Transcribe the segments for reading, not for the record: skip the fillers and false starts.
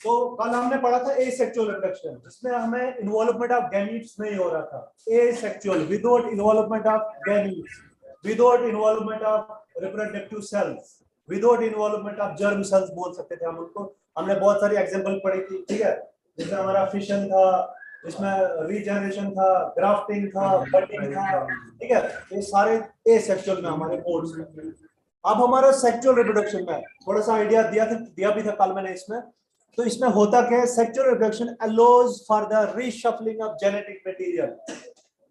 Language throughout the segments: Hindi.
तो कल हमने पढ़ा था एसेक्सुअल रिप्रोडक्शन, जिसमें हमें इन्वॉल्वमेंट ऑफ गैमीट्स नहीं हो रहा था। Asexual, without involvement of gametes, without involvement of reproductive sales, without involvement of germ cells बोल सकते थे हम उनको। हमने बहुत सारी एग्जांपल पढ़ी थी, ठीक है, जिसमें हमारा फिशन था, जिसमें रीजनरेशन था, ग्राफ्टिंग था, बडिंग था, ठीक है। ये सारे एसेक्सुअल में हमारे मोड्स हैं। अब हमारा सेक्सुअल रिप्रोडक्शन में थोड़ा सा आइडिया दिया भी था कल मैंने इसमें। तो इसमें होता क्या है, sexual reproduction allows for the reshuffling of genetic material.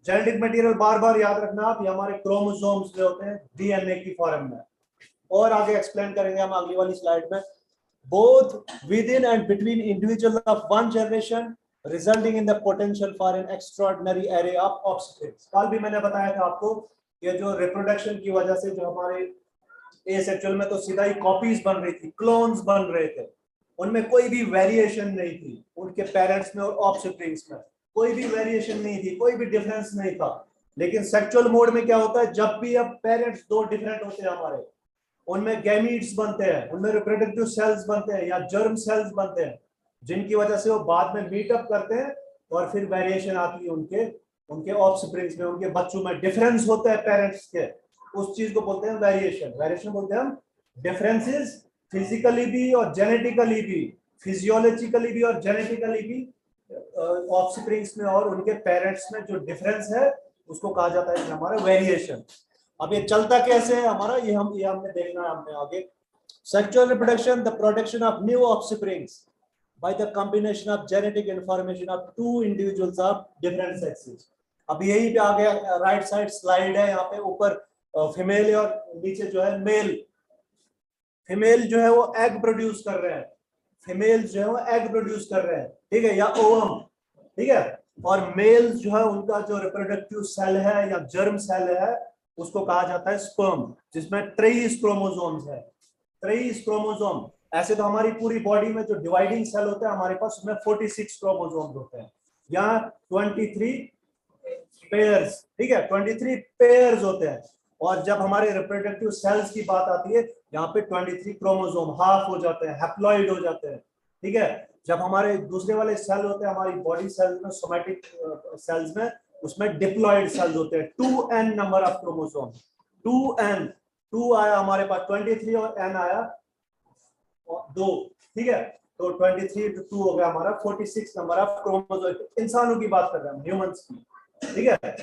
Genetic material बार बार याद रखना आप, ये हमारे क्रोमोसोम्स जो होते हैं डीएनए की फॉर्म में, और आगे एक्सप्लेन करेंगे हम अगली वाली स्लाइड में। Both with in and between individual of one generation resulting in the potential for an extraordinary array of offsprings. कल भी मैंने बताया था आपको, ये जो रिप्रोडक्शन की वजह से जो हमारे एसेक्सुअल में तो सीधा ही कॉपीज बन रही थी, क्लोन्स बन रहे थे, उनमें कोई भी वेरिएशन नहीं थी, उनके पेरेंट्स में और ऑफस्प्रिंग्स में कोई भी वेरिएशन नहीं थी, कोई भी डिफरेंस नहीं था। लेकिन सेक्सुअल मोड में क्या होता है, जब भी अब पेरेंट्स दो डिफरेंट होते हैं हमारे, उनमें गैमीट्स बनते हैं, उनमें रिप्रोडक्टिव सेल्स बनते हैं या जर्म सेल्स बनते हैं, जिनकी वजह से वो बाद में मीटअप करते हैं और फिर वेरिएशन आती है उनके उनके ऑफस्प्रिंग्स में, उनके बच्चों में डिफरेंस होता है पेरेंट्स के, उस चीज को बोलते हैं वेरिएशन। वेरिएशन बोलते हैं हम डिफरेंसेस फिजिकली भी और जेनेटिकली भी, फिजियोलॉजिकली भी और जेनेटिकली भी, ऑफस्प्रिंग्स में और उनके पेरेंट्स में जो डिफरेंस है उसको कहा जाता है हमारा वेरिएशन। अब ये चलता कैसे है हमारा, ये हमने देखना है हमने आगे। Sexual reproduction, the production of new offsprings by the combination of genetic information of two individuals of different sexes। अब यही पे आ गया, राइट साइड स्लाइड है, यहाँ पे ऊपर फीमेल और नीचे जो है मेल। फीमेल जो है वो एग प्रोड्यूस कर रहे हैं, फीमेल जो है वो एग प्रोड्यूस कर रहे हैं, ठीक है, या ओवम, ठीक है। और मेल जो है उनका जो रिप्रोडक्टिव सेल है या जर्म सेल है उसको कहा जाता है स्पर्म, जिसमें 23 क्रोमोसोम्स है। 23 क्रोमोसोम। ऐसे तो हमारी पूरी बॉडी में जो डिवाइडिंग सेल होता है हमारे पास, उसमें 46 क्रोमोसोम्स होते हैं, यहाँ 23 पेयर्स, ठीक है, 23 पेयर्स होते हैं। और जब हमारे रिप्रोडक्टिव सेल्स की बात आती है, यहाँ पे 23 क्रोमोसोम हाफ हो जाते हैं, हैप्लॉइड हो जाते हैं, ठीक है। जब हमारे दूसरे वाले सेल होते हैं हमारी बॉडी सेल्स में, सोमैटिक सेल्स में, उसमें डिप्लॉइड सेल्स होते हैं। 2n number of chromosome, 2n, 2 आया हमारे पास, 23 और n आया 2, ठीक है। तो 23 to 2 हो गया हमारा 46 नंबर ऑफ क्रोमोसोम। इंसानों की बात कर रहे हैं, ह्यूमंस की, ठीक है।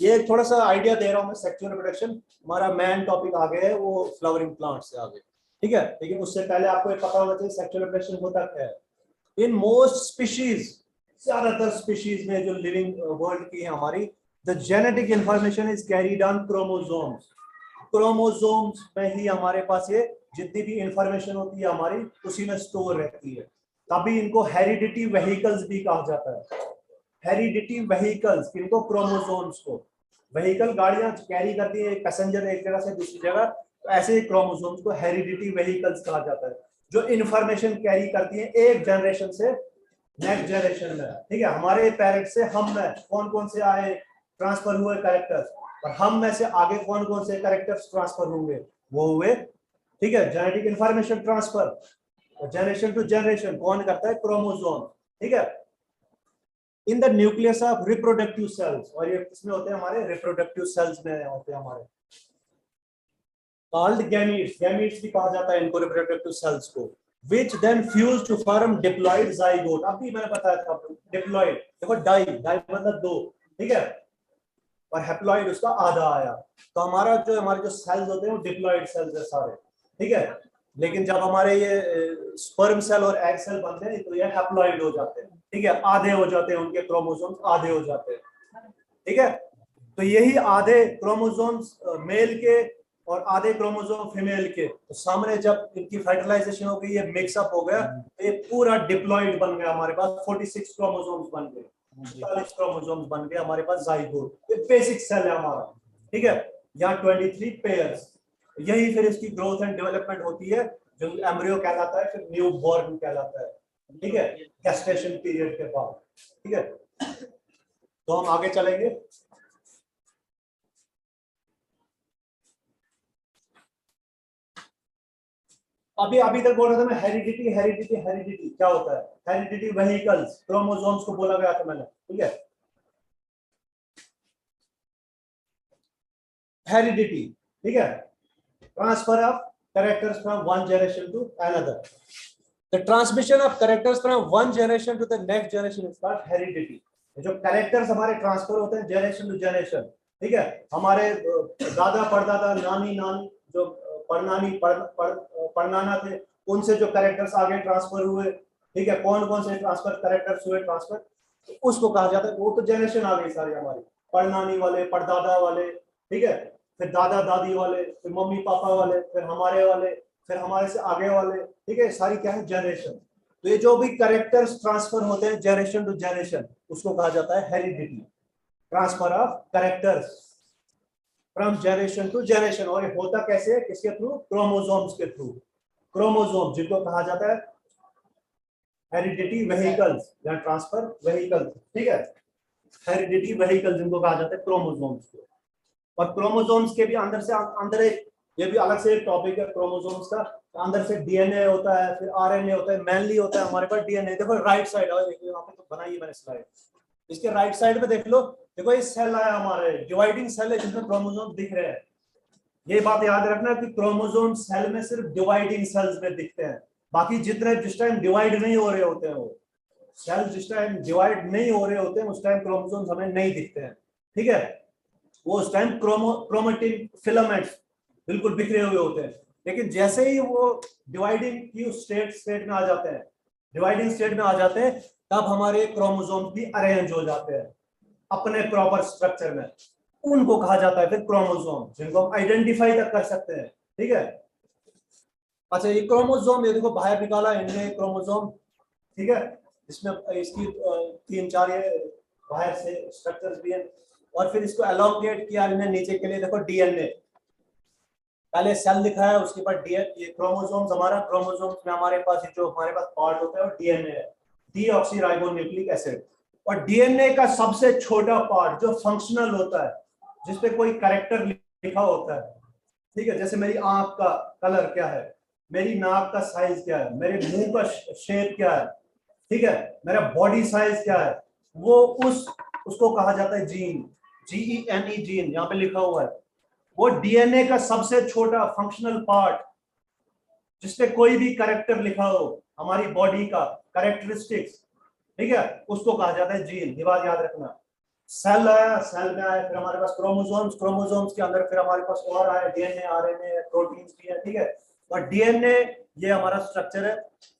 ये थोड़ा सा आइडिया दे रहा हूं मैं सेक्सुअल रिप्रोडक्शन। हमारा मेन टॉपिक आगे है वो फ्लावरिंग प्लांट से आगे, ठीक है। लेकिन उससे पहले आपको ये पता होना चाहिए सेक्सुअल रिप्रोडक्शन होता क्या है। इन मोस्ट स्पीशीज, ज्यादातर स्पीशीज में जो लिविंग वर्ल्ड की है हमारी, the genetic information is carried on chromosomes. Chromosomes में ही हमारे पास ये जितनी भी इंफॉर्मेशन होती है हमारी उसी में स्टोर रहती है। तभी इनको हेरिडिटी व्हीकल्स भी कहा जाता है। हेरिडिटी व्हीकल्स किनको, क्रोमोसोम्स को। व्हीकल गाड़ियां कैरी करती है एक पैसेंजर एक जगह से दूसरी जगह, तो ऐसे ही क्रोमोसोम्स को हेरिडिटी व्हीकल्स कहा जाता है, जो इंफॉर्मेशन कैरी करती है एक जनरेशन से नेक्स्ट जनरेशन में, ठीक है। हमारे पेरेंट्स से हम में कौन कौन से आए, ट्रांसफर हुए कैरेक्टर्स, और हम में से आगे कौन कौन से कैरेक्टर्स ट्रांसफर होंगे, वो हुए, ठीक है, genetic information transfer. Generation to generation कौन करता है, क्रोमोसोम, ठीक है। In the nucleus of reproductive cells, और ये किसमें होते हैं हमारे, रिप्रोडक्टिव सेल्स में होते हैं हमारे, कॉल्ड गैमीट्स। गैमीट्स भी कहा जाता है इनको, रिप्रोडक्टिव सेल्स को, which then fuse to form diploid zygote। अभी मैंने बताया था आपको डिप्लॉइड, देखो डाई, डाई मतलब दो, ठीक है, और हैप्लॉइड उसका आधा आया। तो हमारे जो सेल्स होते हैं वो डिप्लॉइड सेल्स है सारे, ठीक है। लेकिन जब हमारे ये स्पर्म सेल और एग सेल बनते हैं तो ये हैप्लॉइड हो जाते हैं, ठीक है, आधे हो जाते हैं, उनके क्रोमोसोम्स आधे हो जाते हैं, ठीक है। तो यही आधे क्रोमोसोम्स मेल के और आधे क्रोमोसोम फीमेल के, तो सामने जब इनकी फर्टिलाइजेशन हो गई, ये मिक्सअप हो गया, तो ये पूरा डिप्लॉइड बन गया हमारे पास, 46 क्रोमोसोम्स बन गए, 40 क्रोमोसोम्स बन गए हमारे पास, जाइगोट। ये बेसिक सेल है हमारा, ठीक है। यहाँ 23 पेयर्स, यही फिर इसकी ग्रोथ एंड डेवलपमेंट होती है, जो एम्ब्रियो कहलाता है, फिर न्यू बॉर्न कहलाता है, ठीक है, गेस्टेशन पीरियड के बाद, ठीक है। तो हम आगे चलेंगे। अभी अभी तक बोल रहा था मैं हेरिडिटी हेरिडिटी हेरिडिटी क्या होता है, हेरिडिटी वेहिकल्स क्रोमोसोम्स को बोला गया था मैंने, ठीक है। हेरिडिटी, ठीक है, transfer of characters from one generation to another, the transmission of characters from one generation to the next generation is called heredity. जो कैरेक्टर्स हमारे ट्रांसफर होते हैं जनरेशन टू जनरेशन, ठीक है, हमारे दादा परदादा नानी नानी जो परनानी परनाना थे उनसे जो कैरेक्टर्स आगे ट्रांसफर हुए, ठीक है, कौन कौन से ट्रांसफर कैरेक्टर्स हुए ट्रांसफर, तो उसको कहा जाता है, वो तो जनरेशन आ गई सारी हमारी, परनानी वाले परदादा वाले, ठीक है, फिर दादा दादी वाले, फिर मम्मी पापा वाले, फिर हमारे वाले, फिर हमारे से आगे वाले, ठीक है, सारी क्या है जनरेशन। तो ये जो भी कैरेक्टर्स ट्रांसफर होते हैं जनरेशन टू जनरेशन उसको कहा जाता है heredity, transfer of characters from generation to generation. और ये होता कैसे है, किसके थ्रू, क्रोमोसोम्स के थ्रू, क्रोमोसोम जिनको कहा जाता है हेरिडिटी वेहिकल्स या ट्रांसफर व्हीकल्स, ठीक है, हेरिडिटी वेहिकल जिनको कहा जाता है क्रोमोसोम्स को। और क्रोमोसोम्स के भी अंदर से अंदर एक, ये भी अलग से एक टॉपिक है क्रोमोसोम्स का, अंदर से डीएनए होता है, फिर आरएनए होता है, मेनली होता है हमारे पास डीएनए। देखो राइट साइड, और यहाँ पे तो बनाई है मैंने स्लाइड, इसके राइट साइड में देख लो, देखो ये सेल आया हमारे डिवाइडिंग सेल है जिसमें क्रोमोसोम दिख रहे हैं। ये बात याद रखना कि क्रोमोसोम सेल में सिर्फ डिवाइडिंग सेल्स में दिखते हैं, बाकी जितने जिस टाइम डिवाइड नहीं हो रहे होते हैं वो सेल, जिस टाइम डिवाइड नहीं हो रहे होते हैं उस टाइम क्रोमोसोम्स हमें नहीं दिखते हैं, ठीक है, वो उस टाइम क्रोमेटिन फिलामेंट्स बिल्कुल बिखरे हुए होते हैं। लेकिन जैसे ही वो डिवाइडिंग की स्टेट में आ जाते हैं, डिवाइडिंग स्टेट में आ जाते हैं, तब हमारे क्रोमोसोम भी अरेंज हो जाते हैं अपने प्रॉपर स्ट्रक्चर में, उनको कहा जाता है फिर क्रोमोसोम, जिनको हम आइडेंटिफाई तक कर सकते हैं, ठीक है। अच्छा ये क्रोमोसोम, ये देखो बाहर निकाला इनने क्रोमोसोम, ठीक है, इसमें इसकी 3-4 ये बाहर से स्ट्रक्चर्स भी हैं, और फिर इसको एलोंगेट किया इन्हें नीचे के लिए, देखो डीएनए, पहले सेल लिखा है उसके बाद डीएनए, ये क्रोमोसोम्स हमारा, क्रोमोसोम्स में हमारे पास जो हमारे पास पार्ट होता है वो डीएनए है, डीऑक्सीराइबोन्यूक्लिक एसिड। और डीएनए का सबसे छोटा पार्ट जो फंक्शनल होता है, जिसपे कोई कैरेक्टर लिखा होता है, ठीक है, जैसे मेरी आंख का कलर क्या है, मेरी नाक का साइज क्या है, मेरे मुंह का शेप क्या है, ठीक है, मेरा बॉडी साइज क्या है, वो उसको कहा जाता है जीन, जीईएनई जीन, यहाँ पे लिखा हुआ है। वो डीएनए का सबसे छोटा फंक्शनल पार्ट जिसपे कोई भी कैरेक्टर लिखा हो हमारी बॉडी का कैरेक्टरिस्टिक्स, ठीक है, उसको कहा जाता है जीन। ये बात याद रखना। सेल आया, सेल में आया, फिर हमारे पास क्रोमोसोम्स, क्रोमोसोम्स के अंदर फिर हमारे पास और आया डीएनए, आरएनए, प्रोटीन्स भी है, ठीक है। और डीएनए ये हमारा स्ट्रक्चर है,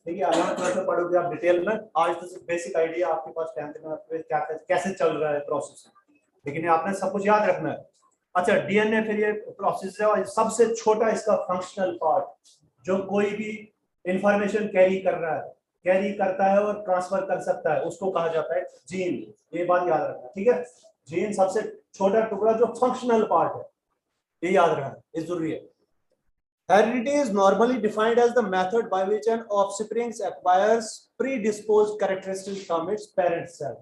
ठीक है, अलग तरह से पढ़ोगे आप डिटेल में, आज तो सिर्फ बेसिक आइडिया आपके पास 10th में क्या कैसे चल रहा है प्रोसेस, लेकिन ये आपने सब कुछ याद रखना है। अच्छा डीएनए फिर ये प्रोसेस है, और सबसे छोटा इसका फंक्शनल पार्ट जो कोई भी इंफॉर्मेशन कैरी कर रहा है, कैरी करता है और ट्रांसफर कर सकता है, उसको कहा जाता है जीन। ये बात याद रखना, ठीक है, जीन सबसे छोटा टुकड़ा जो फंक्शनल पार्ट है, ये याद रखना, ये जरूरी है। Heredity is normally defined as the method by which an offspring acquires predisposed characteristics from its parent cell.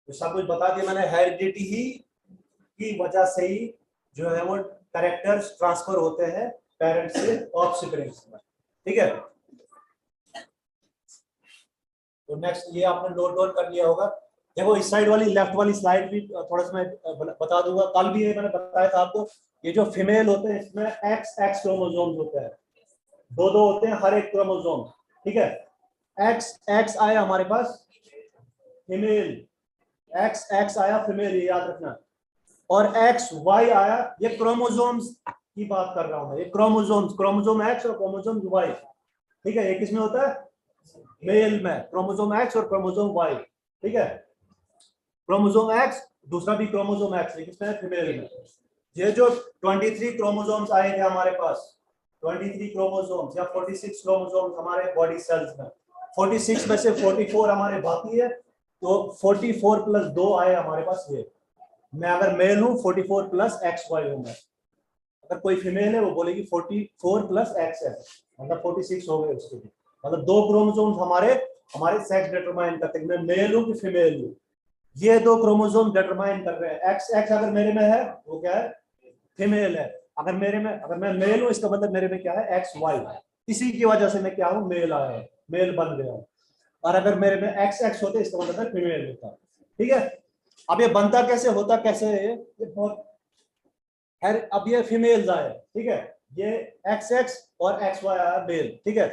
तो सब कुछ बता दिया मैंने, हेरिडिटी ही की वजह से ही जो है वो कैरेक्टर्स ट्रांसफर होते हैं पेरेंट से ऑफस्प्रिंग्स में, ठीक है। तो नेक्स्ट ये आपने नोट डाउन कर लिया होगा। देखो इस साइड वाली लेफ्ट वाली स्लाइड भी थोड़ा सा मैं बता दूंगा, कल भी ये मैंने बताया था आपको, ये जो फीमेल होते हैं इसमें एक्स एक्स क्रोमोसोम्स होते हैं, दो दो होते हैं हर एक क्रोमोसोम, ठीक है। एक्स एक्स आया हमारे पास फीमेल, एक्स एक्स आया फीमेल, ये याद रखना। और एक्स वाई आया, ये क्रोमोसोम्स की बात कर रहा हूं मैं, ये क्रोमोसोम्स, क्रोमोसोम एक्स और क्रोमोसोम वाई, ठीक है, ये किसमें होता है, मेल में, क्रोमोसोम एक्स और क्रोमोसोम वाई, ठीक है। क्रोमोसोम एक्स, दूसरा भी क्रोमोसोम एक्स, किसमें है, फीमेल में। ये जो 23 क्रोमोसोम्स आए थे हमारे पास, 23 क्रोमोसोम्स या 46 क्रोमोसोम्स हमारे बॉडी सेल्स में, 46 में से 44 हमारे बाकी है, तो 44 प्लस 2 आए हमारे पास। ये मैं अगर मेल हूं 44 प्लस एक्स वाई हूं मैं, अगर कोई फीमेल है वो बोलेगी 44 प्लस एक्स है, मतलब 46 हो गए उसके लिए। मतलब दो क्रोमोसोम्स हमारे हमारे सेक्स डिटरमाइन करते हैं, मैं मेल हूं कि फीमेल हूं, ये दो क्रोमोसोम डिटरमाइन कर रहे हैं। एक्स एक्स अगर मेरे में है वो क्या है, फीमेल है, अगर मैं मेल हूं इसका मतलब मेरे में क्या है, एक्स वाई, इसी की वजह से मैं क्या हूँ, मेल आया, मेल बन गया। और अगर मेरे में एक्स एक्स होते इसका मतलब है फीमेल होता। ठीक है, अब ये बनता कैसे, होता कैसे है, ये बहुत खैर, अब ये फीमेल्स आए, ठीक है, ये एक्स एक्स और एक्स वाई आया मेल। ठीक है,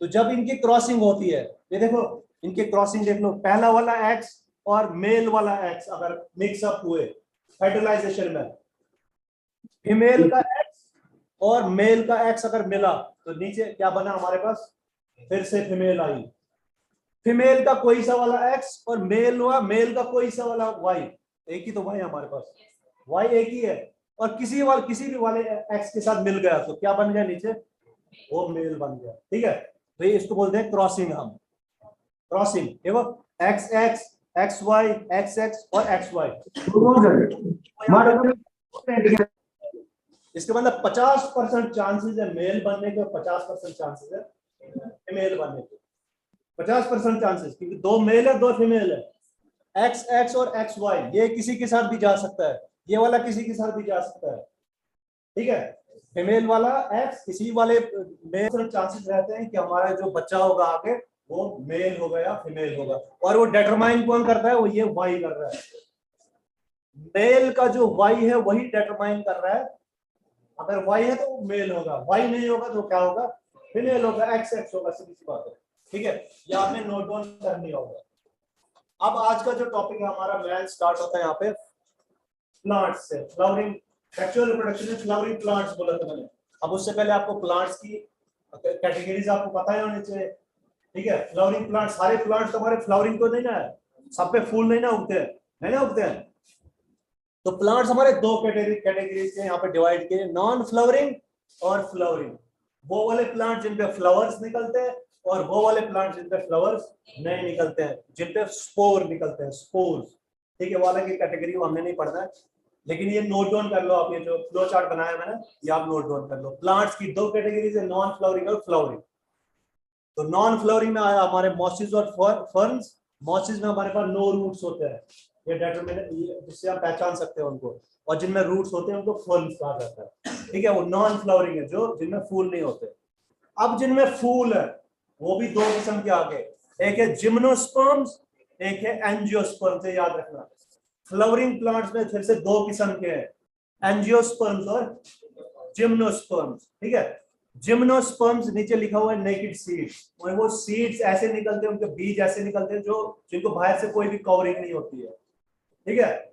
तो जब इनकी क्रॉसिंग होती है, ये देखो इनके क्रॉसिंग देख लो, पहला वाला एक्स और मेल वाला एक्स अगर मिक्सअप हुए फर्टिलाइजेशन में, फीमेल का एक्स और मेल का एक्स अगर मिला, तो नीचे क्या बना हमारे पास, फिर से फीमेल आई। फीमेल का कोई सा वाला एक्स और मेल हुआ, मेल का कोई सा वाला वाई, एक ही तो वाई हमारे पास, वाई एक ही है, और किसी भी वाले एक्स के साथ मिल गया तो क्या बन गया नीचे, वो मेल बन गया। ठीक है, तो ये इसको बोलते हैं क्रॉसिंग। हम क्रॉसिंग देखो, X X, X Y, X X और एक्स वाई, इसके मतलब 50% चांसेस है मेल बनने के और 50% चांसेस है फीमेल बनने के। 50% चांसेस, क्योंकि दो मेल है दो फीमेल है। एक्स एक्स और एक्स वाई ये किसी के साथ भी जा सकता है, ये वाला किसी के साथ भी जा सकता है। ठीक है, फीमेल वाला एक्स किसी वाले मेल, चांसेस रहते हैं कि हमारा जो बच्चा होगा आगे वो मेल होगा या फीमेल होगा, और वो डिटरमाइन कौन करता है, वो ये वाई कर रहा है। मेल का जो वाई है वही डिटरमाइन कर रहा है, अगर वाई है तो वो मेल होगा, वाई नहीं होगा तो क्या होगा, फीमेल होगा, एक्स एक्स होगा, सीधी सी बात है। ठीक है, ये आपने नोट डाउन करनी होगा। अब आज का जो टॉपिक है हमारा मैन स्टार्ट होता है यहाँ पे प्लांट्स से, फ्लावरिंग, सेक्सुअल रिप्रोडक्शन में फ्लावरिंग प्लांट्स बोला था मैंने। अब उससे पहले आपको प्लांट्स की कैटेगरीज आपको पता है होनी चाहिए। ठीक है, फ्लावरिंग प्लांट, सारे प्लांट्स हमारे फ्लावरिंग तो नहीं ना है, सब पे फूल नहीं ना उगते हैं, नहीं ना उगते हैं। तो प्लांट्स हमारे दो कैटेगरीज के यहाँ पे डिवाइड किए, नॉन फ्लावरिंग और फ्लावरिंग। वो वाले प्लांट जिन पे फ्लावर्स निकलते हैं और वो वाले प्लांट जिन पे फ्लावर्स नहीं निकलते हैं, जिन पे स्पोर निकलते हैं, स्पोर्स। ठीक है, वो अलग की कैटेगरी हमने नहीं पढ़ना है, लेकिन ये नोट डाउन कर लो आप, ये जो फ्लो चार्ट बनाया मैंने ये आप नोट डाउन कर लो। प्लांट्स की दो कैटेगरीज है, नॉन फ्लावरिंग और फ्लावरिंग। तो नॉन फ्लावरिंग में आया हमारे मॉसिस और फर्न्स। मॉसिस में हमारे पास नो रूट्स होते हैं, ये डिटरमिनेट जिससे आप पहचान सकते हैं उनको, और जिनमें रूट्स होते हैं उनको फर्न्स कहा जाता है। ठीक है, वो नॉन फ्लावरिंग है जो जिनमें फूल नहीं होते। अब जिनमें फूल है वो भी दो किस्म के आगे, एक है जिम्नोस्पर्म्स, एक है एंजियोस्पर्म्स, याद रखना। फ्लावरिंग प्लांट्स में फिर से दो किस्म के हैं, एंजियोस्पर्म्स और जिम्नोस्पर्म्स। ठीक है, जिम्नोस्पर्म्स नीचे लिखा हुआ है नेकेड सीड्स, और वो सीड्स ऐसे निकलते हैं, उनके बीज ऐसे निकलते हैं जो जिनको बाहर से कोई भी कवरिंग नहीं होती है। ठीक है,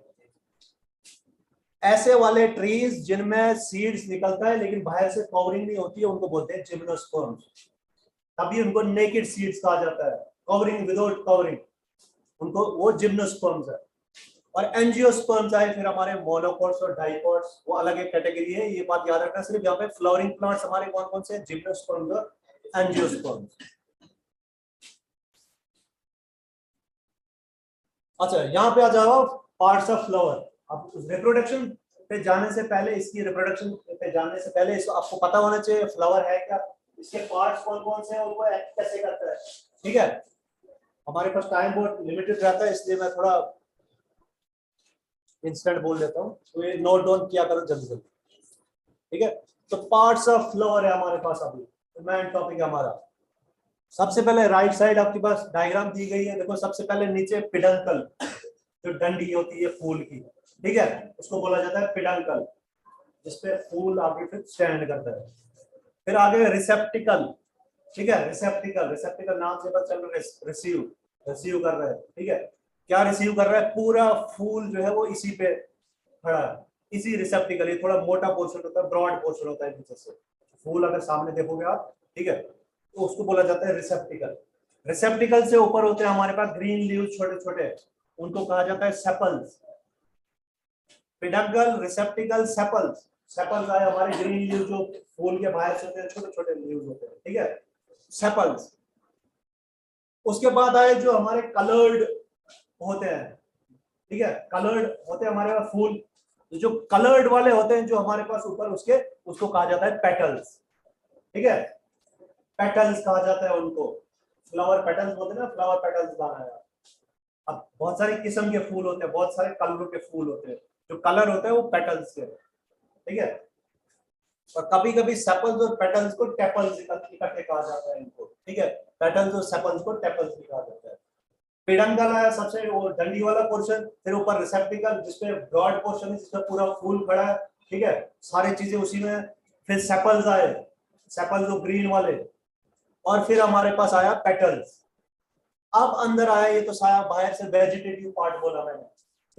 ऐसे वाले ट्रीज जिनमें सीड्स निकलता है लेकिन बाहर से कवरिंग नहीं होती है उनको बोलते हैं जिम्नोस्पर्म्स। तभी उनको नेकेड सीड्स कहा जाता है, कवरिंग विदाउट कवरिंग, उनको वो जिम्नोस्पर्म्स है। और एंजियोस्पर्म्स आए फिर हमारे मोनोकोट्स और डाइकोट्स, वो अलग एक कैटेगरी है, ये बात याद रखना। सिर्फ यहाँ पे फ्लावरिंग प्लांट्स हमारे कौन कौन से हैं, जिम्नोस्पर्म्स और एंजियोस्पर्म्स। अच्छा, यहाँ पे आ जाओ पार्ट्स ऑफ फ्लावर। अब रिप्रोडक्शन पे जाने से पहले, इसकी रिप्रोडक्शन पे जाने से पहले इसको आपको पता होना चाहिए फ्लावर है क्या, इसके पार्ट्स कौन कौन से हैं, उनको एक्ट कैसे करता है। ठीक है, हमारे पास टाइम बहुत लिमिटेड रहता है, इसलिए मैं थोड़ा इंस्टेंट बोल देता हूँ, तो ये नोट डाउन किया करो जल्दी जल्दी। ठीक है, तो पार्ट्स ऑफ फ्लावर है हमारे पास। अभी तो मेन टॉपिक है हमारा। सबसे पहले राइट साइड आपके पास डायग्राम दी गई है, देखो सबसे पहले नीचे पिडंकल, जो डंडी होती है फूल की, ठीक है, उसको बोला जाता है पिडंकल, जिसपे फूल आगे फिर स्टैंड करता है। फिर आगे रिसेप्टिकल, ठीक है, रिसेप्टिकल, रिसेप्टिकल नाम से पता चल रहा है, रिसीव, रिसीव कर रहा है। ठीक है, क्या रिसीव कर रहा है, पूरा फूल जो है वो इसी पे खड़ा है, इसी रिसेप्टिकल। ये थोड़ा मोटा पोर्शन होता है, ब्रॉड पोर्शन होता है नीचे से, फूल अगर सामने देखोगे आप, ठीक है, तो उसको बोला जाता है रिसेप्टिकल। रिसेप्टिकल से ऊपर होते हैं हमारे पास ग्रीन लीव्स छोटे छोटे, उनको कहा जाता है सेपल्स। Peduncle, रिसेप्टिकल, sepals. सेपल्स आए हमारे ग्रीन लीव जो फूल के बाहर से होते हैं, छोटे छोटे लीव्स होते हैं। ठीक है, सेपल्स। उसके बाद आए जो हमारे कलर्ड होते हैं, ठीक है, कलर्ड होते हैं हमारे पास फूल, जो कलर्ड वाले होते हैं जो हमारे पास ऊपर उसके, उसको कहा जाता है पेटल्स। ठीक है, पेटल्स कहा जाता है उनको, फ्लावर पेटल्स बोलते हैं ना, फ्लावर पेटल्स बना है। अब बहुत सारे किस्म के फूल होते हैं, बहुत सारे कलरों के फूल होते हैं, जो कलर होता है वो पेटल्स के, ठीक है। और कभी कभी सेपल्स और पेटल्स को टेपल्स इकट्ठे कहा जाता है इनको, ठीक है, पेटल्स और सेपल्स को टेपल्स भी कहा जाता है। पेडंकल है सबसे वो डंडी वाला पोर्शन, फिर ऊपर रिसेप्टिकल जिसपे ब्रॉड पोर्शन है जिसपे पूरा फूल खड़ा है, ठीक है, सारी चीजें उसी में। फिर सेपल्स आए, सेपल्स जो ग्रीन वाले, और फिर हमारे पास आया पेटल्स। अब अंदर आया, ये तो सारा बाहर से वेजिटेटिव पार्ट बोला मैंने,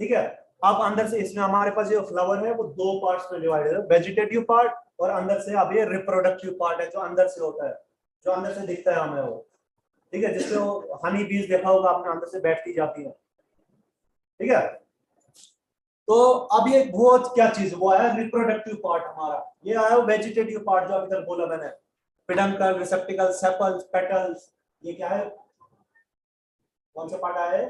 ठीक है। अब अंदर से इसमें हमारे पास जो फ्लावर है वो दो पार्ट्स में डिवाइडेड है, वेजिटेटिव पार्ट और अंदर से अब ये रिप्रोडक्टिव पार्ट है जो अंदर से होता है, जो अंदर से दिखता है हमें वो, ठीक है, जिसपे वो हनी बीज देखा होगा आपने, अंदर से बैठती जाती है, ठीक है। तो अब ये वो क्या चीज, वो आया रिप्रोडक्टिव पार्ट हमारा, ये आया वेजिटेटिव पार्ट जो अभी तक बोला मैंने, पेडंकल, रिसेप्टिकल, सेपल्स, पेटल्स, ये क्या है, कौन सा पार्ट आया है,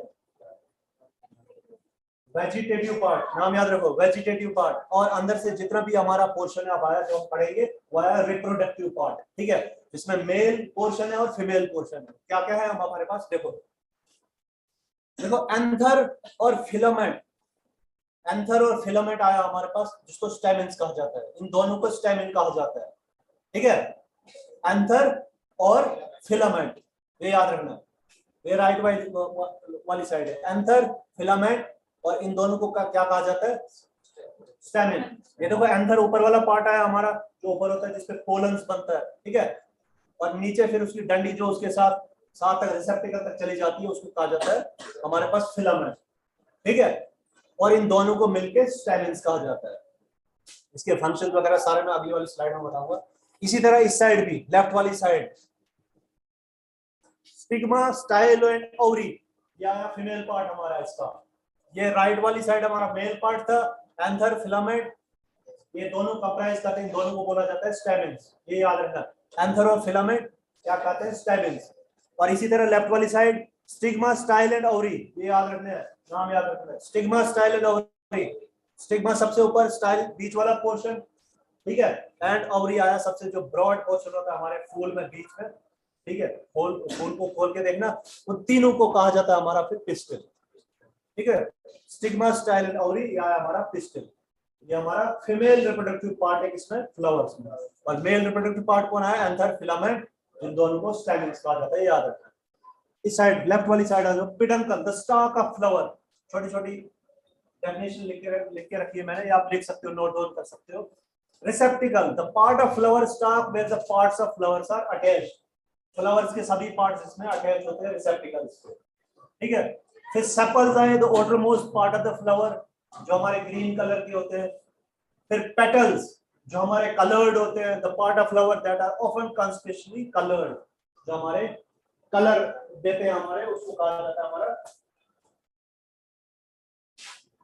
वेजिटेटिव पार्ट, नाम याद रखो वेजिटेटिव पार्ट। और अंदर से जितना भी हमारा पोर्शन है अब आया जो हम पढ़ेंगे वो आया रिप्रोडक्टिव पार्ट, ठीक है, जिसमें मेल पोर्शन है और फीमेल पोर्शन है। क्या क्या है हम हमारे पास, देखो देखो एंथर और फिलामेंट, एंथर और फिलामेंट आया हमारे पास जिसको स्टेमेंस कहा जाता है, इन दोनों को स्टेमेन कहा जाता है, ठीक है, एंथर और फिलामेंट, ये याद रखना, ये राइट वाली साइड है, एंथर फिलामेंट, और इन दोनों को क्या कहा जाता है, स्टेमेन। ये देखो एंथर ऊपर वाला पार्ट आया हमारा जो ऊपर होता है जिसपे पोलन्स बनता है, ठीक है, और नीचे फिर उसकी डंडी जो उसके साथ साथ तक रिसेप्टिकल तक चली जाती है उसको कहा जाता है हमारे पास फिलामेंट, ठीक है, और इन दोनों को मिलके स्टेमेन्स कहा जाता है। इसके फंक्शन वगैरह सारे मैं अगली वाली स्लाइड में बताऊंगा। इसी तरह इस साइड भी, लेफ्ट वाली side, stigma, style and ovary, या फीमेल पार्ट हमारा इसका। ये राइट वाली साइड हमारा मेल पार्ट था, एंथर, फिलामेंट, ये दोनों कंप्राइज करते हैं, इन दोनों को बोला जाता है स्टेमेन्स, ये याद रखना, एंथर और फिलामेंट क्या कहते हैं, स्टेमेन्स। और इसी तरह लेफ्ट वाली side stigma, style and ovary, ये याद रखना है, नाम याद रखना है, stigma, style and ovary. Stigma सबसे ऊपर, स्टाइल बीच वाला पोर्शन, ठीक है, एंड ओवरी आया सबसे जो ब्रॉड पोर्शन होता है हमारे फूल में बीच में, ठीक है, फूल को खोल के देखना, उन तीनों को कहा जाता है हमारा फिर पिस्टिल, ठीक है, स्टिग्मा, स्टाइल एंड ओवरी, ये आया हमारा पिस्टिल। ये हमारा फीमेल रिप्रोडक्टिव पार्ट है किसमें, फ्लावर्स में, और मेल रिप्रोडक्टिव पार्ट कौन है, एंथर, फिलामेंट, इन दोनों को स्टेमेन्स कहा जाता है, याद रखना। इस साइड लेफ्ट वाली साइड आ जाओ, peduncle, the stock of flower, छोटी छोटी डेफिनेशन लिख के रखिए मैंने, या आप लिख सकते हो, नोट डाउन कर सकते हो। Receptacle, the part of flower stalk where the parts of flowers are attached, flowers के सभी पार्ट्स इसमें अटैच होते हैं रिसेप्टिकल्स पे, ठीक है। फिर सेपल्स आए, the outermost part of the flower, जो हमारे ग्रीन कलर के होते हैं। फिर पेटल्स जो हमारे कलर्ड होते हैं, the part of flower that are often conspicuously coloured, जो हमारे कलर देते हैं हमारे, उसको कहा जाता है हमारा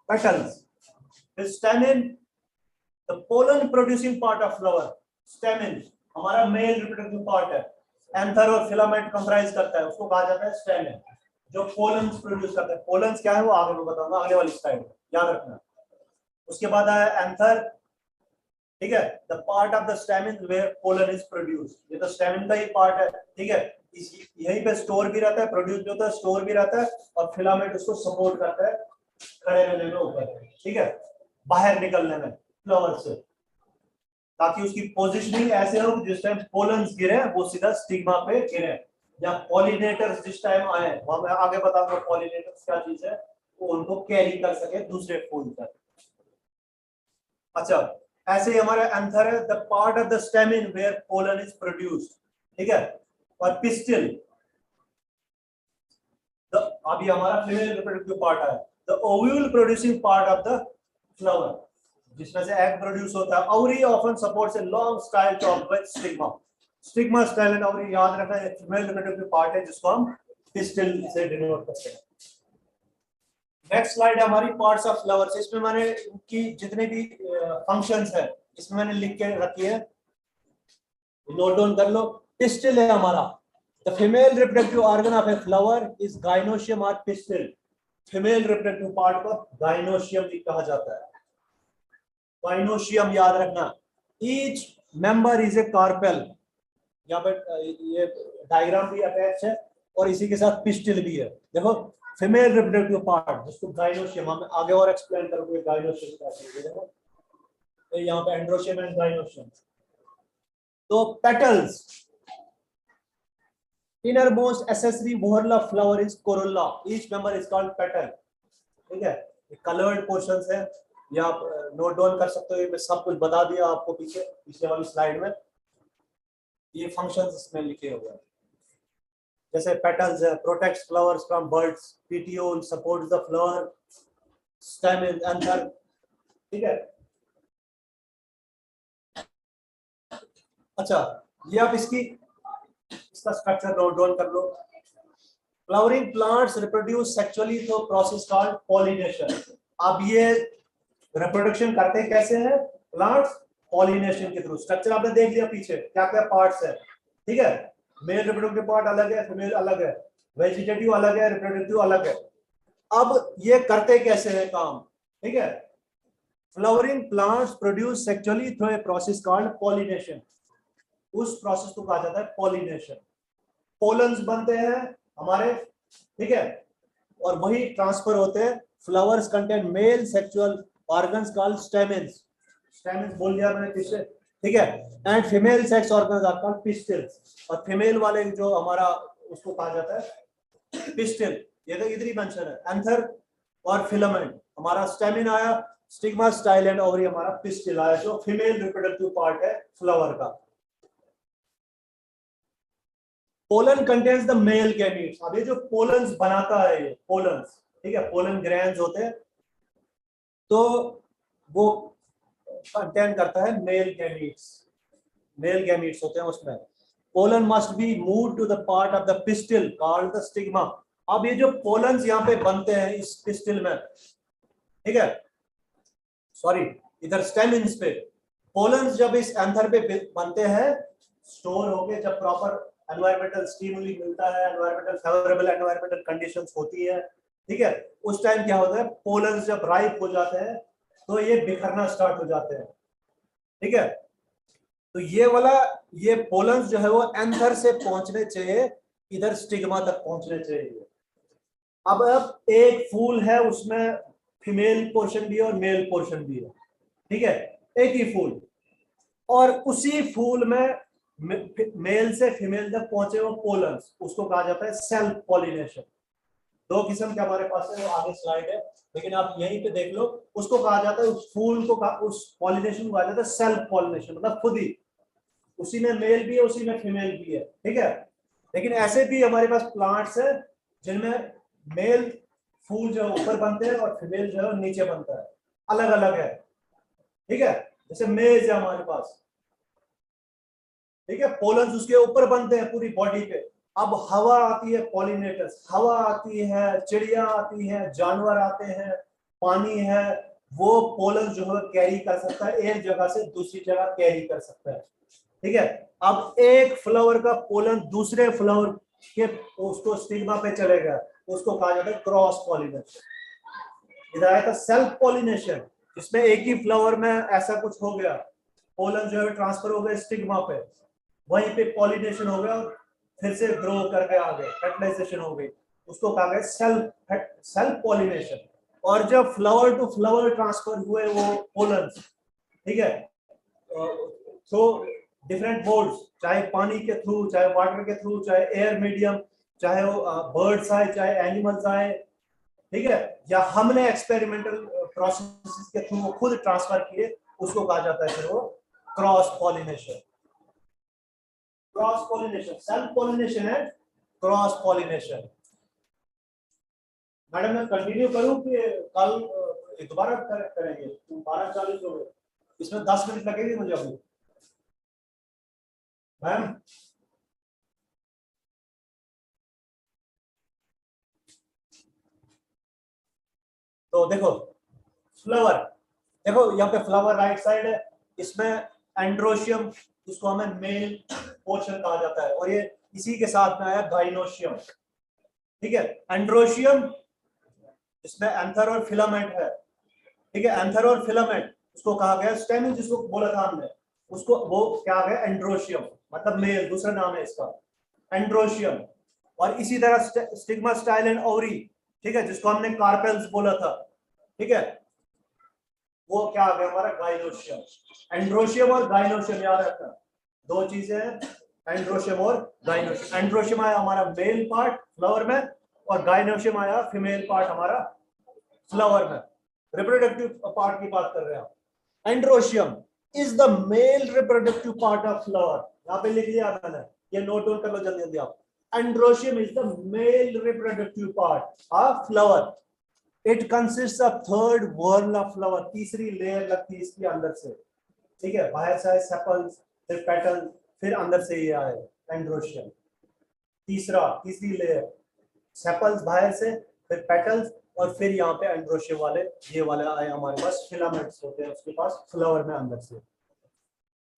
पेटल्स। फिर stamen, the pollen producing part of flower, stamen हमारा मेल रिप्रोडक्टिव पार्ट है, एंथर और फिलामेंट कंप्राइज करता है, उसको कहा जाता है स्टेमेन, जो पोलन्स प्रोड्यूस करता है। पोलन्स क्या है वो आगे मैं बताऊंगा अगले वाली स्लाइड में, याद रखना। उसके बाद आया एंथर, ठीक है, the part of the stamen where pollen is produced, ये तो स्टेमेन का ही पार्ट है, ठीक है, यहीं पे स्टोर भी रहता है, प्रोड्यूस भी होता है, स्टोर भी रहता है, और फिलामेंट उसको सपोर्ट करता है खड़े रहने में ऊपर, ठीक है, बाहर निकलने में फ्लावर से, ताकि उसकी पोजीशनिंग ऐसे हो जिस टाइम पोलन्स गिरे वो सीधा स्टिग्मा पे गिरे, या पॉलिनेटर्स जिस टाइम आए, वहां मैं आगे बताऊंगा पॉलिनेटर्स क्या चीज है, वो उनको कैरी कर सके दूसरे फूल तक। अच्छा, ऐसे ही हमारा एंथर है, the part of the stamen where pollen is produced, ठीक है, और पिस्टिल, अभी हमारा फीमेल रिप्रोडक्टिव पार्ट है, the ovule producing part of the flower, जिसमें से एग प्रोड्यूस होता है। Ovary often supports a long style top with stigma, stigma, style and ovary याद रखना है, फीमेल रिप्रोडक्टिव पार्ट है जिसको हम पिस्टिल से डिनोट करते हैं। नेक्स्ट स्लाइड है हमारी पार्ट्स ऑफ फ्लावर्स, इसमें मैंने इनकी जितने भी फंक्शंस है इसमें मैंने लिख के रखी है, नोट डाउन कर लो। पिस्टिल है हमारा, the female reproductive organ of a flower is gynoecium और पिस्टिल, फीमेल रिप्रोडक्टिव पार्ट को गाइनोशियम भी कहा जाता है, गाइनोशियम याद रखना। Each member is a carpel, यहाँ पर ये डायग्राम भी अटैच है, और इसी के साथ पिस्टिल भी है, देखो फीमेल रिप्रोडक्टिव पार्ट जिसको गाइनोशियम, हम आगे और एक्सप्लेन करेंगे गाइनोशियम क्या चीज है, देखो तो यहाँ पे एंड्रोशियम एंड गाइनोशियम। तो petals, innermost accessory whorl of flower is corolla. Each member is called petal. ठीक है, ये कलर्ड पोर्शंस है, ये आप नोट डाउन कर सकते हो, ये मैं सब कुछ बता दिया आपको पीछे पिछले वाली स्लाइड में, ये फंक्शंस इसमें लिखे हुए हैं। जैसे पेटल्स है, protects flowers from birds, petiole supports the flower, stem anther, ठीक है। अच्छा, ये आप इसका स्ट्रक्चर नोट डाउन कर लो। Flowering plants reproduce sexually through process called pollination. अब ये रिप्रोडक्शन करते कैसे हैं प्लांट्स? पॉलिनेशन के थ्रू। स्ट्रक्चर आपने देख लिया पीछे, क्या क्या पार्ट्स है, ठीक है। मेल रिप्रोडक्टिव पार्ट अलग है, फीमेल अलग है, वेजिटेटिव अलग है, रिप्रोडक्टिव अलग है। अब ये करते कैसे हैं काम, ठीक है। Flowering plants produce sexually through a process called pollination. उस प्रोसेस को कहा जाता है पॉलिनेशन। पोलन्स बनते हैं हमारे, ठीक है, और वही ट्रांसफर होते हैं। Flowers contain male sexual organs called stamens, stamens बोल दिया मैंने पीछे, ठीक है। And female sex organs are called pistils, और फीमेल वाले जो हमारा उसको कहा जाता है पिस्टिल। ये तो इधर ही मेंशन है। एंथर और फिलामेंट, हमारा स्टेमिन आया, स्टिग्मा, स्टाइल एंड ओवरी हमारा पिस्टिल आया, जो फीमेल रिप्रोडक्टिव पार्ट है फ्लावर का। Pollen contains the male gametes. अब ये जो पोलन्स बनाता है, ये पोलन्स, ठीक है, पोलन ग्रैंड्स होते हैं, तो वो कंटेन करता है मेल गैमीट्स। मेल गैमीट्स होते हैं उसमें। Pollen must be move to the part of the pistil called the stigma. अब ये जो पोलन्स यहाँ पे बनते हैं इस पिस्टिल में, ठीक है, सॉरी इधर स्टेमिन्स पे, पोलन्स जब इस एंथर पे बनते हैं, स्टोर होके, जब प्रॉपर एनवायरमेंटल स्टिमुली मिलता है, एनवायरमेंटल फेवरेबल एनवायरमेंटल कंडीशंस होती है, ठीक है, उस टाइम क्या होता है, पोलन्स जब राइप हो जाते हैं तो ये बिखरना स्टार्ट हो जाते हैं, ठीक है। तो ये वाला, ये पोलन्स जो है वो एंथर से पहुंचने चाहिए, इधर स्टिग्मा तक पहुंचने चाहिए। अब एक फूल है, उसमें फीमेल पोर्शन भी है और मेल पोर्शन भी है, ठीक है, एक ही फूल, और उसी फूल में मेल से फीमेल तक पहुंचे वो पोलन्स, उसको कहा जाता है सेल्फ पॉलिनेशन। दो किस्म के हमारे पास है, वो आगे स्लाइड है, लेकिन आप यहीं पे देख लो। उसको कहा जाता है, उस फूल को उस पॉलिनेशन को कहा जाता है सेल्फ पॉलिनेशन, मतलब खुद ही, उसी में मेल भी है, उसी में फीमेल भी है, ठीक है। लेकिन ऐसे भी हमारे पास प्लांट्स है जिनमें मेल फूल जो है ऊपर बनते हैं और फीमेल जो है नीचे बनता है, अलग अलग है, ठीक है। जैसे मेज है हमारे पास, ठीक है, पोलन्स उसके ऊपर बनते हैं पूरी बॉडी पे। अब हवा आती है, पॉलिनेटर्स, हवा आती है, चिड़िया आती है, जानवर आते हैं, पानी है, वो पोलन जो है कैरी कर सकता है, एक जगह से दूसरी जगह कैरी कर सकता है, ठीक है। अब एक फ्लावर का पोलन दूसरे फ्लावर के उसको स्टिग्मा पे चलेगा, उसको कहा जाता है क्रॉस पॉलिनेशन। इधर आया था सेल्फ पॉलिनेशन, इसमें एक ही फ्लावर में ऐसा कुछ हो गया, पोलन जो है ट्रांसफर हो गया स्टिग्मा पे, वहीं पे पॉलिनेशन हो गया और फिर से ग्रो करके आ गए, फर्टिलाइजेशन हो गई, उसको कहा गया सेल्फ पॉलिनेशन। और जब फ्लावर टू फ्लावर ट्रांसफर हुए वो पोलन्स, ठीक है, तो डिफरेंट मोड्स, चाहे पानी के थ्रू, चाहे वाटर के थ्रू, चाहे एयर मीडियम, चाहे वो बर्ड्स आए, चाहे एनिमल्स आए, ठीक है, या हमने एक्सपेरिमेंटल प्रोसेस के थ्रू वो खुद ट्रांसफर किए, उसको कहा जाता है फिर वो cross pollination. Cross pollination, self pollination है क्रॉस पॉलिनेशन। मैडम मैं कंटिन्यू करूं कि कल दोबारा करेंगे? 12:40 हो गए, इसमें 10 मिनट लगेंगे मुझे अभी। मैम तो देखो फ्लावर, देखो यहाँ पे फ्लावर राइट साइड है, इसमें एंड्रोशियम, इसको हमें मेल पोर्शन कहा जाता है, और ये इसी के साथ में आया गाइनोशियम, ठीक है। एंड्रोशियम, इसमें एंथर और फिलामेंट है, ठीक है, एंथर और फिलामेंट, उसको कहा गया स्टेम, जिसको बोला था हमने, उसको वो क्या आ गया एंड्रोशियम, मतलब मेल, दूसरा नाम है इसका एंड्रोशियम। और इसी तरह स्टिग्मा, स्टाइल एंड ओवरी, ठीक है, जिसको हमने कार्पेल्स बोला था, ठीक है, वो क्या आ गया हमारा गाइनोशियम। एंड्रोशियम और गाइनोशियम याद रखना, दो चीजें हैं, एंड्रोशियम और गाइनोशियम। एंड्रोशियम आया हमारा मेल पार्ट फ्लावर में, और गाइनोशियम आया फीमेल पार्ट हमारा फ्लावर में। रिप्रोडक्टिव पार्ट की बात कर रहे हैं। Androecium is the male reproductive part of flower. यहाँ पे लिख लिया मैंने, ये नोट डाउन कर लो जल्दी जल्दी आप। Androecium is the male reproductive part of flower. It consist of third whorl of flower, तीसरी लेयर लगती है इसके अंदर से, ठीक है। बाहर से आए सेपल्स, फिर पेटल, फिर अंदर से ये आए एंड्रोशियम। तीसरी लेयर सेपल्स बाहर से, फिर पेटल्स, और फिर यहाँ पे एंड्रोशियम वाले ये वाले आए हमारे पास, फिलामेंट्स होते हैं उसके पास फ्लावर में अंदर से।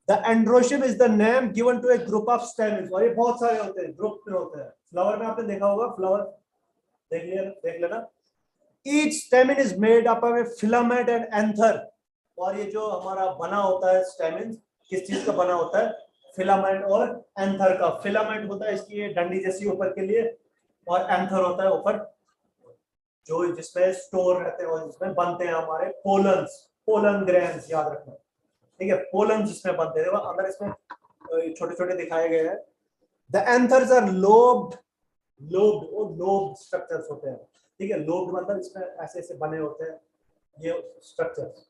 The androecium is the name given to a group of stamens, और ये बहुत सारे होते हैं, ग्रुप में होते हैं। फ्लावर में आपने देखा होगा, फ्लावर देख लेना। Each stamen is made up of a filament and anther, और ये जो हमारा बना होता है स्टेमन किस चीज का बना होता है, फिलामेंट और एंथर का। फिलामेंट होता है इसकी ये डंडी जैसी ऊपर के लिए, और एंथर होता है ऊपर जो जिसमें स्टोर रहते हैं और जिसमें बनते हैं हमारे पोलन ग्रेन्स, याद रखना, ठीक है। पोलन जिसमें बनते हैं अंदर, इसमें छोटे छोटे दिखाए गए हैं। The anthers are lobe structures होते हैं, ठीक है। लोब मतलब इसमें ऐसे ऐसे बने होते हैं ये स्ट्रक्चर्स,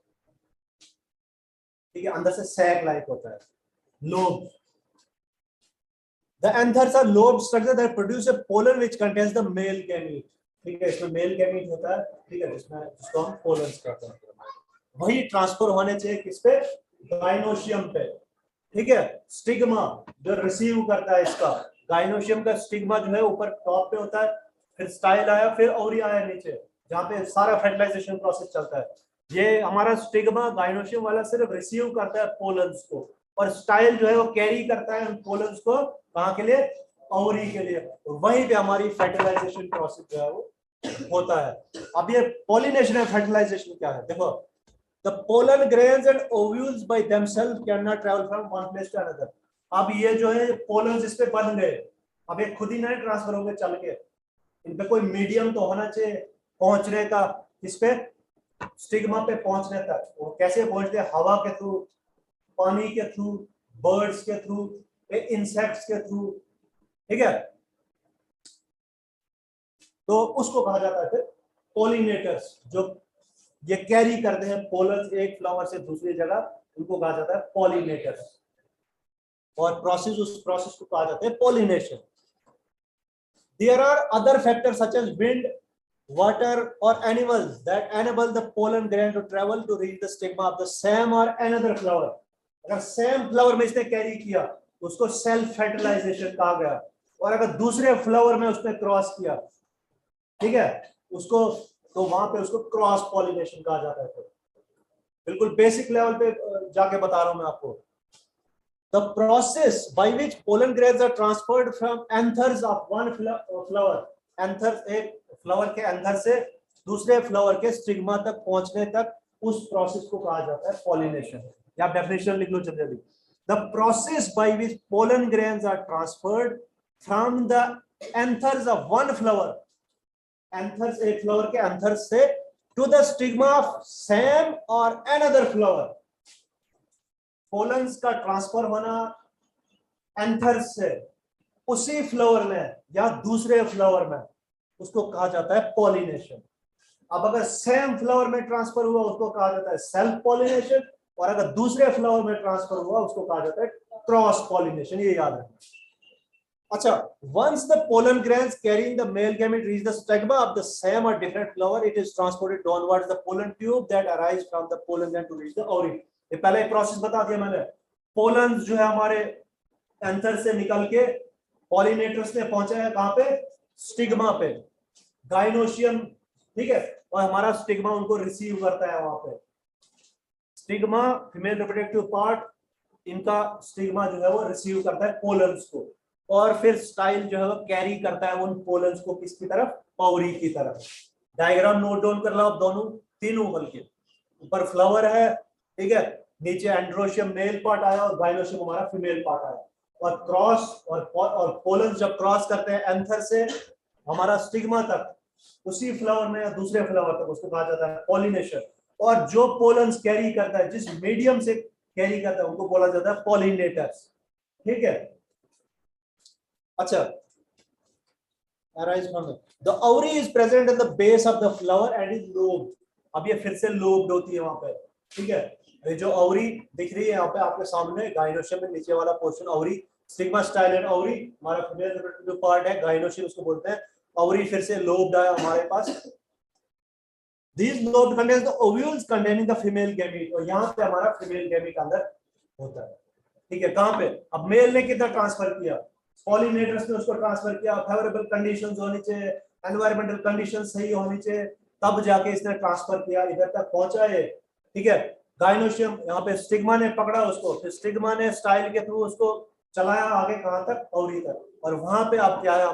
ठीक है। अंदर से सैग लाइक होता है lobe. The anthers are lobe structure that produce a pollen which contains the male gamete, ठीक है। इसमें मेल गैमीट होता है, ठीक है, जिसको हम पोलन्स कहते हैं। वही ट्रांसफर होने चाहिए किस पे, गाइनोशियम पे, ठीक है। स्टिग्मा जो रिसीव करता है इसका, गाइनोशियम का स्टिग्मा जो है ऊपर टॉप पे होता है, फिर स्टाइल आया, फिर ओवरी आया नीचे, जहाँ पे सारा फर्टिलाइजेशन प्रोसेस चलता है। ये हमारा स्टिग्मा गाइनोशियम वाला सिर्फ रिसीव करता है पोलन्स को, और स्टाइल जो है वो कैरी करता है उन पोलन्स को, कहाँ के लिए, ओवरी के लिए। वहीं पे हमारी फर्टिलाइजेशन प्रोसेस जो है वो होता है। अब ये पॉलिनेशन है, फर्टिलाइजेशन क्या है, देखो। The pollen grains and ovules by themselves cannot travel from one place to another. अब ये जो है पोलन इस पे बन गए, अब ये खुद ही नहीं ट्रांसफर होंगे चल के, इन पे कोई मीडियम तो होना चाहिए पहुंचने का, इस पे स्टिग्मा पे पहुंचने तक। वो कैसे पहुंचते हैं, हवा के थ्रू, पानी के थ्रू, बर्ड्स के थ्रू, इंसेक्ट्स के थ्रू, ठीक है। तो उसको कहा जाता है फिर पॉलिनेटर्स, जो ये कैरी करते हैं पोलन एक फ्लावर से दूसरी जगह, उनको कहा जाता है पॉलिनेटर्स। और उस प्रोसेस को कहा जाता है pollination. There are other factors such as wind, water और animals that enable the pollen grain to travel to reach the stigma of the same or another flower. अगर सेम फ्लावर में इसने कैरी किया तो उसको सेल्फ फर्टिलाइजेशन कहा गया, और अगर दूसरे फ्लावर में उसने क्रॉस किया, ठीक है, उसको, तो वहां पे उसको क्रॉस पॉलिनेशन कहा जाता है। बिल्कुल बेसिक लेवल पे जाके बता रहा हूं मैं आपको। The process by which pollen grains are transferred from anthers of one flower, anthers एक फ्लावर के एंथर से दूसरे फ्लावर के स्टिग्मा तक पहुंचने तक, उस प्रोसेस को कहा जाता है पॉलिनेशन। या डेफिनेशन लिख लो जल्दी। The process by which pollen grains are transferred from the anthers of one flower, anthers एक फ्लावर के एंथर से, to the stigma of same or another flower. Pollens का ट्रांसफर होना एंथर से उसी फ्लावर में या दूसरे फ्लावर में, उसको कहा जाता है पॉलिनेशन। अब अगर सेम फ्लावर में ट्रांसफर हुआ उसको कहा जाता है सेल्फ पॉलिनेशन, और अगर दूसरे फ्लावर में ट्रांसफर हुआ उसको कहा जाता है क्रॉस पॉलिनेशन। ये याद रखना। अच्छा, once the pollen grains carrying the male gamete reach the stigma of the same or different flower, it is transported downwards the pollen tube that arise from the pollen gland to reach the ovary. ये पहले प्रोसेस बता दिया मैंने। पोलन जो है हमारे एंथर से निकल के पॉलिनेटर्स में पहुंचा है, कहां पे, स्टिग्मा पे, गाइनोशियम, ठीक है, और हमारा स्टिग्मा उनको रिसीव करता है वहां पे। स्टिग्मा फीमेल रिप्रोडक्टिव पार्ट, इनका स्टिग्मा जो है वो रिसीव करता है पोलन्स को, और फिर स्टाइल जो है वो कैरी करता है उन पोलन्स को किसकी तरफ, ओवरी की तरफ। डायग्राम नोट डाउन कर लो आप, दोनों तीनों, बल्कि ऊपर फ्लावर है, ठीक है, नीचे एंड्रोशियम मेल पार्ट आया और गाइनोशियम हमारा फीमेल पार्ट आया, और क्रॉस और पोलन्स जब क्रॉस करते हैं एंथर से हमारा स्टिग्मा तक, उसी फ्लावर में या दूसरे फ्लावर तक, उसको कहा जाता है पॉलिनेशन। और जो पोलन्स कैरी करता है, जिस मीडियम से कैरी करता है, उनको बोला जाता है पॉलिनेटर्स। ठीक है। अच्छा, arise from the ovary is present at the base of the flower and is lobed. अब ये फिर से लोब्ड होती है वहां पे, ठीक है। ये जो ओवरी दिख रही है यहाँ पे आपके सामने, गाइनोशियम में नीचे वाला portion ovary, stigma style and ovary हमारा फीमेल रिप्रोडक्टिव पार्ट है, गाइनोशियम उसको बोलते हैं। ओवरी फिर से लोब्ड है हमारे पास। These lobes contains the ovules containing the female gamete, और यहाँ पे हमारा फीमेल गैमीट अंदर होता है, ठीक है। कहाँ पे? अब मेल ने कितना ट्रांसफर किया, पॉलिनेटर्स ने उसको ट्रांसफर किया, फेवरेबल कंडीशंस होनी चाहिए, एनवायरमेंटल कंडीशंस सही होनी चाहिए, तब जाके इसने ट्रांसफर किया, इधर तक पहुंचा है, ठीक है। गाइनोशियम यहाँ पे स्टिग्मा ने पकड़ा उसको, फिर स्टिग्मा ने स्टाइल के थ्रू उसको चलाया आगे कहां तक, ओवरी तक, और वहां पे अब क्या है,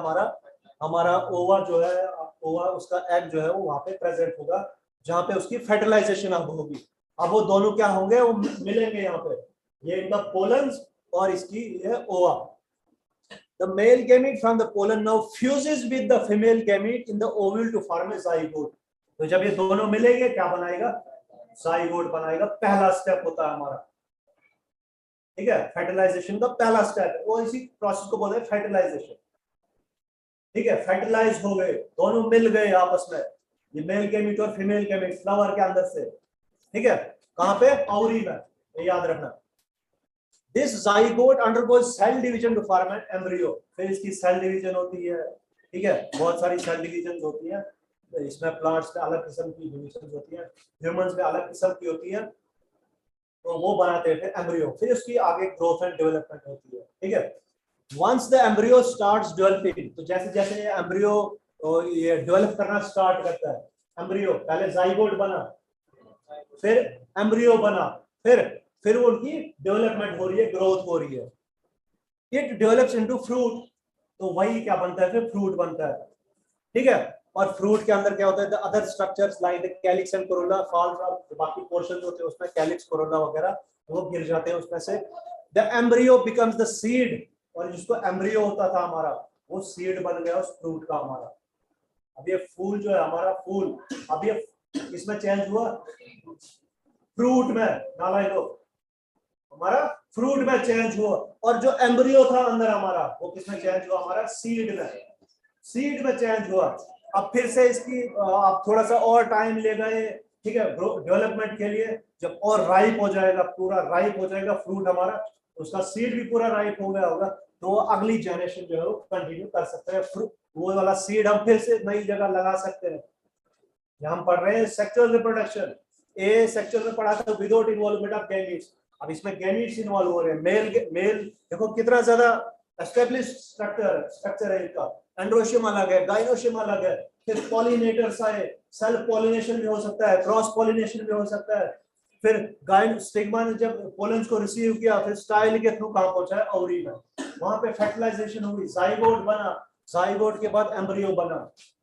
हमारा ओवा जो है, ओवा उसका एग जो है वो वहां पे प्रेजेंट होगा, जहां पे उसकी फर्टिलाइजेशन अब होगी। अब वो दोनों क्या होंगे, वो मिलेंगे यहाँ पे, ये इनका पोलन्स और इसकी ये ओवा। The male gamete from the pollen now fuses with the female gamete in the ovule to form a zygote. तो जब ये दोनों मिलेंगे क्या बनाएगा, zygote बनाएगा। पहला स्टेप होता है हमारा, ठीक है, फर्टिलाइजेशन का पहला स्टेप, वो इसी प्रोसेस को बोलते हैं फर्टिलाइजेशन, ठीक है। फर्टिलाइज हो गए, दोनों मिल गए आपस में, ये मेल गैमीट और फीमेल गैमीट फ्लावर के अंदर से, ठीक है। कहां पे, ओवरी में, ये याद रखना। This zygote undergoes cell division to form an embryo. फिर इसकी सेल डिवीजन होती है, ठीक है, बहुत सारी सेल डिवीजन होती है इसमें। प्लांट्स में अलग किस्म की डिवीजन होती है, ह्यूमंस में अलग किस्म की होती है, तो वो बनाते हैं एम्ब्रियो, फिर उसकी आगे ग्रोथ एंड डेवलपमेंट होती है, ठीक है। Once the embryo starts developing, तो जैसे जैसे ये एम्ब्रियो ये डेवलप करना स्टार्ट करता है, एम्ब्रियो पहले जाइगोट बना, फिर एम्ब्रियो बना, फिर उनकी डेवलपमेंट हो रही है, ग्रोथ हो रही है, इट डेवलप्स इनटू फ्रूट, तो वही क्या बनता है, फिर फ्रूट बनता है, ठीक है। और फ्रूट के अंदर क्या होता है, the other structures like the calyx and corolla falls out, बाकी पोर्शंस होते हैं उसमें कैलिक्स कोरोला वगैरह वो गिर जाते हैं उसमें से। The embryo becomes the seed, और जिसको एम्ब्रियो होता था हमारा, वो सीड बन गया उस फ्रूट का हमारा। अब ये फूल जो है हमारा, फूल अब ये इसमें चेंज हुआ, फ्रूट में डाला है, तो हमारा फ्रूट में चेंज हुआ, और जो एम्ब्रियो था अंदर हमारा, वो किसमें चेंज हुआ, हमारा सीड में चेंज हुआ। अब फिर से इसकी आप थोड़ा सा और टाइम ले गए, ठीक है, डेवलपमेंट के लिए। जब और राइप हो जाएगा, पूरा राइप हो जाएगा फ्रूट हमारा, उसका सीड भी पूरा राइप हो गया होगा, तो वो अगली जनरेशन जो है वो कंटिन्यू कर सकते हैं, वो वाला सीड हम फिर से नई जगह लगा सकते हैं। हम पढ़ रहे हैं सेक्सुअल रिप्रोडक्शन, ए सेक्सुअल में पढ़ा था विदाउट इन्वॉल्वमेंट ऑफ गैमीट्स, अब इसमें गैमीट्स इन्वॉल्व हो रहे हैं। मेल देखो कितना ज्यादा एस्टेब्लिश्ड स्ट्रक्चर है इनका, एंड्रोशियम अलग है, गाइनोशियम अलग है, फिर पॉलिनेटर्स आए, सेल्फ पॉलिनेशन भी हो सकता है, क्रॉस पॉलिनेशन भी हो सकता है, फिर गाइन स्टिग्मा ने जब पोलन्स को रिसीव किया, फिर स्टाइल के थ्रू कहां पहुंचा है, ओवरी में, वहां पे फर्टिलाइजेशन हुई, जाइगोट बना, जाइगोट के बाद एम्ब्रियो बना,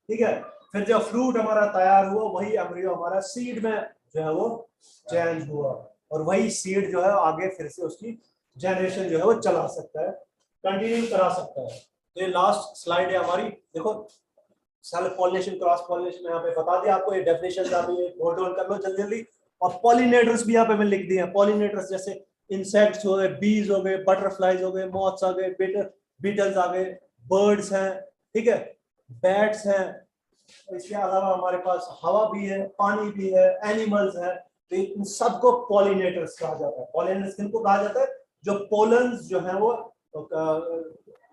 ठीक है। फिर जब फ्रूट हमारा तैयार हुआ, वही एम्ब्रियो हमारा सीड में जो है वो चेंज हुआ, और वही सीड जो है आगे फिर से उसकी जनरेशन जो है वो चला सकता है, कंटिन्यू करा सकता है। तो ये लास्ट स्लाइड है हमारी, देखो सेल्फ पॉलिनेशन, क्रॉस पॉलिनेशन यहाँ पे बता दिया आपको, ये डेफिनेशन आप ये नोट डाउन कर लो जल्दी जल्दी। और पॉलिनेटर्स भी यहाँ पे मैं लिख दिए हैं, पॉलिनेटर्स जैसे इंसेक्ट्स हो गए, बीज हो गए, बटरफ्लाइज हो गए, मॉथ्स आ गए, बीटल्स आ गए, बर्ड्स हैं, ठीक है, बैट्स हैं, इसके अलावा हमारे पास हवा भी है, पानी भी है, एनिमल्स है, तो इन सबको पॉलिनेटर्स कहा जाता है। पॉलिनेटर्स किनको कहा जाता है, जो पोलन्स जो है वो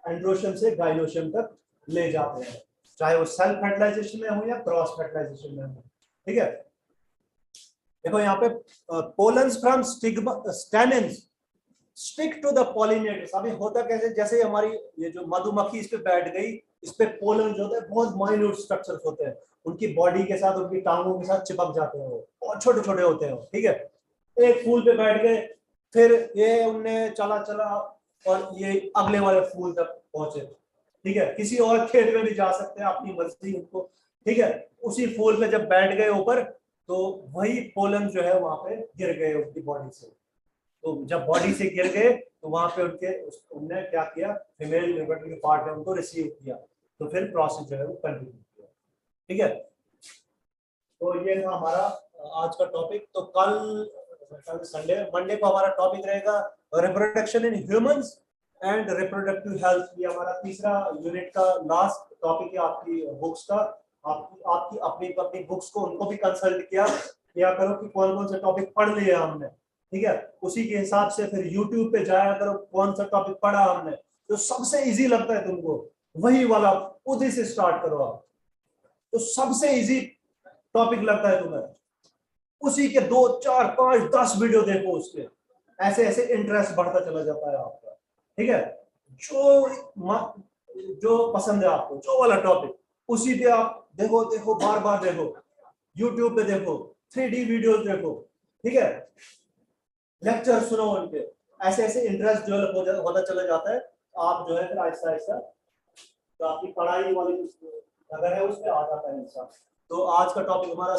एंड्रोशियम से गाइनोशियम तक ले जाते हैं, चाहे वो सेल्फ फर्टिलाइजेशन में हो या क्रॉस फर्टिलाइजेशन में हो, ठीक है। देखो यहाँ पे pollens from stamens stick to the pollinators. अभी होता कैसे, जैसे हमारी ये जो मधुमक्खी इस पे बैठ गई, इस पे पोलन जो होते हैं बहुत माइन्यूट स्ट्रक्चर्स होते हैं, उनकी बॉडी के साथ, उनकी टांगों के साथ चिपक जाते हैं, वो बहुत छोटे छोटे होते हैं, ठीक है। एक फूल पे बैठ गए, फिर ये उनने चला और ये अगले वाले फूल तक पहुंचे, ठीक है। किसी और खेत में भी जा सकते हैं, अपनी मर्जी उनको, ठीक है। उसी फूल पे जब बैठ गए ऊपर, तो वही पोलन जो है वहां पे गिर गए उनकी बॉडी से, तो जब बॉडी से गिर गए तो वहां पे उनने क्या किया, फीमेल रिप्रोडक्टिव पार्ट ने उनको रिसीव किया, तो फिर प्रोसेस जो है वो कंटिन्यू किया, ठीक है। तो ये था हमारा आज का टॉपिक। तो कल संडे, मंडे को हमारा टॉपिक रहेगा reproduction in humans and reproductive health, ये हमारा तीसरा यूनिट का लास्ट टॉपिक है आपकी बुक्स का। आपकी अपनी अपनी बुक्स को उनको भी कंसल्ट किया करो कि कौन कौन से टॉपिक पढ़ लिए हमने, ठीक है। उसी के हिसाब से फिर यूट्यूब पे जाया करो, कौन सा टॉपिक पढ़ा हमने, जो सबसे इजी लगता है तुमको वही वाला उसी से स्टार्ट करो आप। तो सबसे इजी टॉपिक लगता है तुम्हें, उसी के 2 4 5 10 वीडियो देखो उसके, ऐसे ऐसे इंटरेस्ट बढ़ता चला जाता है आपका, ठीक है। जो पसंद है आपको, जो वाला टॉपिक, उसी पे आप देखो देखो, बार बार देखो, यूट्यूब पे देखो, 3D वीडियोस देखो, ठीक है, लेक्चर सुनो उनके, ऐसे ऐसे इंटरेस्ट डेवलप होता चला जाता है। आप जो है फिर आहिस्ता आहिस्ता तो आपकी पढ़ाई वाली अगर है उस पर आ जाता है इंसान। तो आज का टॉपिक हमारा